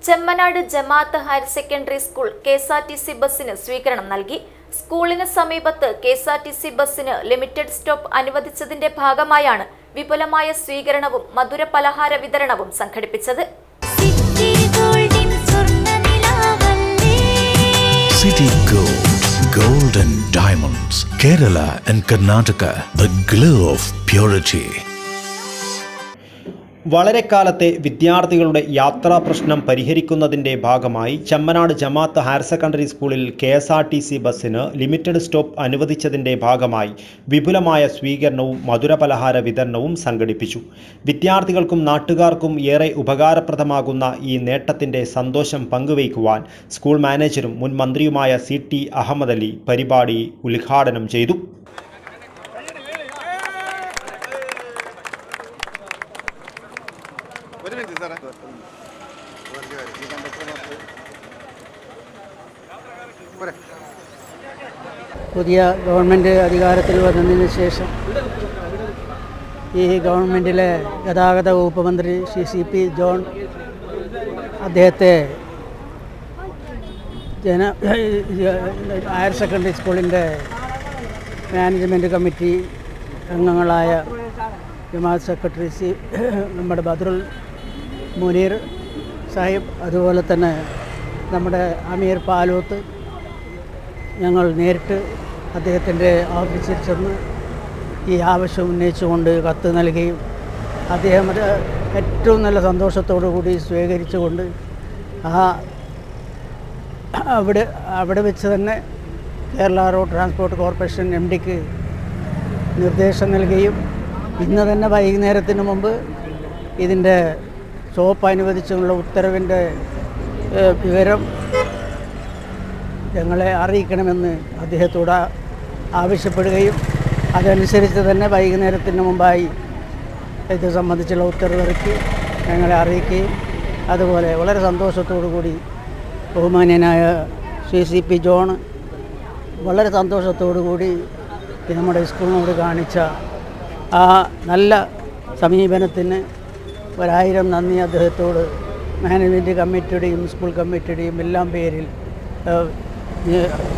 ചെമ്മനാട് ജമാഅത്ത് higher secondary school KSRTC ബസിന് സ്വീകരണം നൽകി. സ്കൂളിന് സമീപത്ത് കെഎസ്ആർടിസി ബസിന് ലിമിറ്റഡ് സ്റ്റോപ്പ് അനുവദിച്ചതിന്റെ ഭാഗമായാണ് വിപുലമായ സ്വീകരണവും മധുര പലഹാര വിതരണവും സംഘടിപ്പിച്ചത്. City Gold and Diamonds, Kerala and Karnataka, the glow of purity. വളരെ കാലത്തെ വിദ്യാർത്ഥികളുടെ യാത്രാ പ്രശ്നം പരിഹരിക്കുന്നതിൻ്റെ ഭാഗമായി ചെമ്മനാട് ജമാഅത്ത് ഹയർ സെക്കൻഡറി സ്കൂളിൽ കെഎസ്ആർടിസി ബസ്സിന് ലിമിറ്റഡ് സ്റ്റോപ്പ് അനുവദിച്ചതിൻ്റെ ഭാഗമായി വിപുലമായ സ്വീകരണവും മധുരപലഹാര വിതരണവും സംഘടിപ്പിച്ചു. വിദ്യാർത്ഥികൾക്കും നാട്ടുകാർക്കും ഏറെ ഉപകാരപ്രദമാകുന്ന ഈ നേട്ടത്തിൻ്റെ സന്തോഷം പങ്കുവയ്ക്കുവാൻ സ്കൂൾ മാനേജരും മുൻ മന്ത്രിയുമായ CT അഹമ്മദ് അലി പരിപാടി ഉദ്ഘാടനം ചെയ്തു. പുതിയ ഗവൺമെൻറ് അധികാരത്തിൽ വന്നതിന് ശേഷം ഈ ഗവൺമെൻറ്റിലെ ഗതാഗത വകുപ്പ് മന്ത്രി CP ജോൺ അദ്ദേഹത്തെ ഹയർ സെക്കൻഡറി സ്കൂളിൻ്റെ മാനേജ്മെൻറ്റ് കമ്മിറ്റി അംഗങ്ങളായ ജമാഅത്ത് സെക്രട്ടറി നമ്മുടെ ബദറുൽ മുനീർ സാഹിബ്, അതുപോലെ തന്നെ നമ്മുടെ അമീർ പാലോത്ത്, ഞങ്ങൾ നേരിട്ട് അദ്ദേഹത്തിൻ്റെ ഓഫീസിൽ ചെന്ന് ഈ ആവശ്യം ഉന്നയിച്ചുകൊണ്ട് കത്ത് നൽകുകയും അദ്ദേഹം അത് ഏറ്റവും നല്ല സന്തോഷത്തോടു കൂടി സ്വീകരിച്ചുകൊണ്ട് അവിടെ വെച്ച് തന്നെ കേരള റോഡ് ട്രാൻസ്പോർട്ട് കോർപ്പറേഷൻ MDക്ക് നിർദ്ദേശം നൽകുകയും ഇന്ന് തന്നെ വൈകുന്നേരത്തിന് മുമ്പ് ഇതിൻ്റെ സ്റ്റോപ്പ് അനുവദിച്ചുള്ള ഉത്തരവിൻ്റെ വിവരം ഞങ്ങളെ അറിയിക്കണമെന്ന് അദ്ദേഹത്തോട് ആവശ്യപ്പെടുകയും അതനുസരിച്ച് തന്നെ വൈകുന്നേരത്തിന് മുമ്പായി ഇത് സംബന്ധിച്ചുള്ള ഉത്തരവിറക്കി ഞങ്ങളെ അറിയിക്കുകയും അതുപോലെ വളരെ സന്തോഷത്തോടു കൂടി ബഹുമാന്യനായ CP ജോൺ വളരെ സന്തോഷത്തോടു കൂടി നമ്മുടെ സ്കൂളിനോട് കാണിച്ച ആ നല്ല സമീപനത്തിന് 1000 നന്ദി അദ്ദേഹത്തോട് മാനേജ്മെൻറ്റ് കമ്മിറ്റിയുടെയും സ്കൂൾ കമ്മിറ്റിയുടെയും എല്ലാം പേരിൽ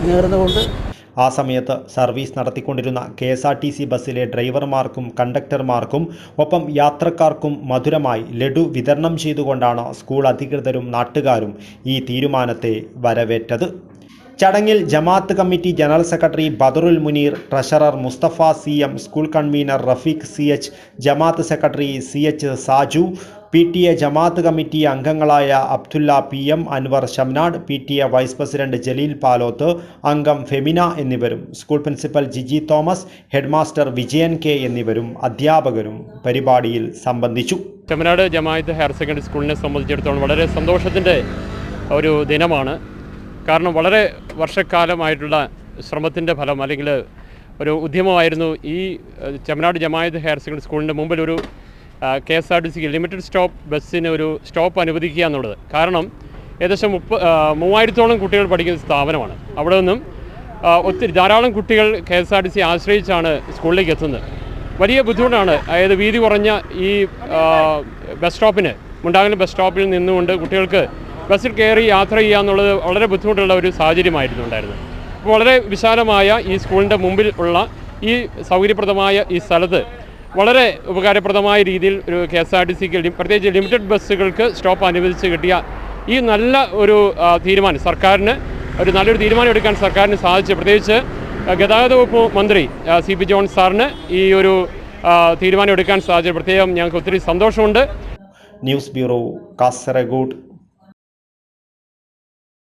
നേർന്നുകൊണ്ട് ആ സമയത്ത് സർവീസ് നടത്തിക്കൊണ്ടിരുന്ന കെഎസ്ആർടിസി ബസ്സിലെ ഡ്രൈവർമാർക്കും കണ്ടക്ടർമാർക്കും ഒപ്പം യാത്രക്കാർക്കും മധുരമായി ലഡു വിതരണം ചെയ്തുകൊണ്ടാണ് സ്കൂൾ അധികൃതരും നാട്ടുകാരും ഈ തീരുമാനത്തെ വരവേറ്റത്. ചടങ്ങിൽ Jamaat committee general secretary Badarul Muneer, treasurer Mustafa CM, school convener Rafeeq CH, Jamaat secretary CH Saju, PTA Jamaat committee അംഗങ്ങളായ Abdullah PM, Anwar Shamnad, PTA vice president Jaleel Paloth, അംഗം ഫെമിന എന്നിവരും school principal Jiji Thomas, headmaster Vijayan K എന്നിവരും അധ്യാപകരും പരിപാടിയിൽ സംബന്ധിച്ചു. ചെമ്മനാട് ജമാഅത്ത് ഹയർ സെക്കൻഡറി സ്കൂളിനെ സംബന്ധിച്ചിടത്തോളം വളരെ സന്തോഷത്തിൻ്റെ ഒരു ദിനമാണ്. കാരണം വളരെ വർഷക്കാലമായിട്ടുള്ള ശ്രമത്തിൻ്റെ ഫലം അല്ലെങ്കിൽ ഒരു ഉദ്യമമായിരുന്നു ഈ ചെമ്മനാട് ജമാഅത്ത് ഹയർ സെക്കൻഡറി സ്കൂളിൻ്റെ മുമ്പിൽ ഒരു KSRTC ലിമിറ്റഡ് സ്റ്റോപ്പ് ബസ്സിന് ഒരു സ്റ്റോപ്പ് അനുവദിക്കുക എന്നുള്ളത്. കാരണം ഏകദേശം 3000-ഓളം കുട്ടികൾ പഠിക്കുന്ന സ്ഥാപനമാണ്. അവിടെ നിന്നും ധാരാളം കുട്ടികൾ KSRTC ആശ്രയിച്ചാണ് സ്കൂളിലേക്ക് എത്തുന്നത്. വലിയ ബുദ്ധിമുട്ടാണ്. അതായത് വീതി കുറഞ്ഞ ഈ ബസ് സ്റ്റോപ്പിന് മുണ്ടാകൽ ബസ് സ്റ്റോപ്പിൽ നിന്നുകൊണ്ട് കുട്ടികൾക്ക് ബസ്സിൽ കയറി യാത്ര ചെയ്യുക എന്നുള്ളത് വളരെ ബുദ്ധിമുട്ടുള്ള ഒരു സാഹചര്യമായിരുന്നു ഉണ്ടായിരുന്നത്. അപ്പോൾ വളരെ വിശാലമായ ഈ സ്കൂളിൻ്റെ മുമ്പിൽ ഉള്ള ഈ സൗകര്യപ്രദമായ ഈ സ്ഥലത്ത് വളരെ ഉപകാരപ്രദമായ രീതിയിൽ ഒരു KSRTCക്ക് പ്രത്യേകിച്ച് ലിമിറ്റഡ് ബസ്സുകൾക്ക് സ്റ്റോപ്പ് അനുവദിച്ച് കിട്ടിയ ഈ നല്ല ഒരു തീരുമാനം സർക്കാരിന് നല്ലൊരു തീരുമാനം എടുക്കാൻ സർക്കാരിന് സാധിച്ചു. പ്രത്യേകിച്ച് ഗതാഗത വകുപ്പ് മന്ത്രി CP ജോൺ സാറിന് ഈ ഒരു തീരുമാനം എടുക്കാൻ സാധിച്ചു. പ്രത്യേകം ഞങ്ങൾക്ക് ഒത്തിരി സന്തോഷമുണ്ട്. News bureau, Kasaragod.